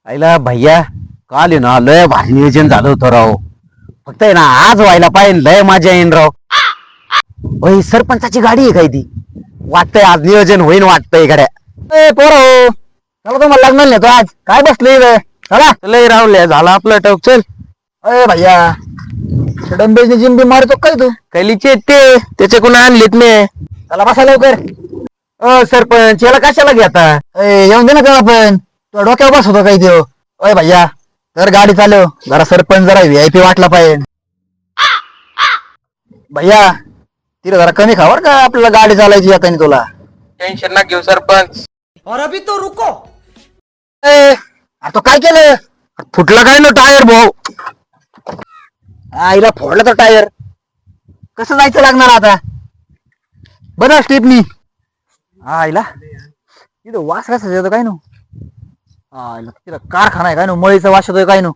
आईला भैया काल आहे ना लय भारी नियोजन झालं होतं राव. फक्त आहे ना आज व्हायला पाहिजे, लय मजा येईन राव. ओय सरपंचाची गाडी आहे काय ती? वाटतंय आज नियोजन होईन वाटतंय गड्या. पोरो चला तुम्हाला लग्नाला नेतो आज. काय बसले चला. लय रावल्या झाला आपलं टोक चल. अरे भैया डंबेची जिंबी मारतो काय तू? कैलीचे ते त्याच्याकडून आणलेत मी. चला बसा लवकर. सरपंच याला कशाला घेता? येऊन दे ना त्याला पण. तो डोक्यावर बस होतो काही देव. ओय भैया तर गाडी चालव जरा, सरपंच जरा व्हीआयपी वाटला पाहिजे. भैया तिला जरा कमी खावर का आपल्याला गाडी चालायची येतानी तुला. टेन्शन ना घेऊ सरपंच. और अभी तो रुको। तो काय केलं? फुटलं काय ना टायर भाऊ. आईला फोडलं तर टायर. कसं जायचं लागणार आता? बरं स्टेपनी. आईला तिथं वास कसा येतो काय नो? आईला तिथं कारखाना आहे काय नो? मळीचा वास येतोय काय नो?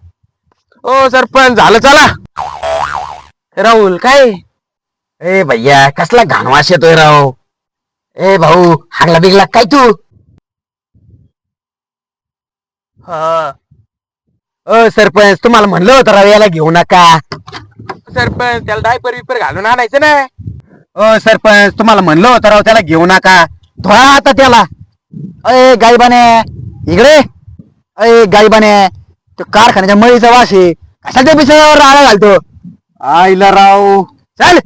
ओ सरपंच झालं चला. राहुल काय? ए भैया कसला घाण वास येतोय राव. ए भाऊ हागला बिगला काय तू? हा सरपंच तुम्हाला म्हणलं होतं राव याला घेऊ नका. सरपंच त्याला डायपर विपर घालून आणायचं ना. सरपंच तुम्हाला म्हणलं होतं राव त्याला घेऊ नका. धोळा आता त्याला. अय गायबाने इकडे. अय गायबाने तो कारखान्याच्या मळीचा वास आहे. कशा त्या बिचारावर राळा घालतो? आईला राव चल.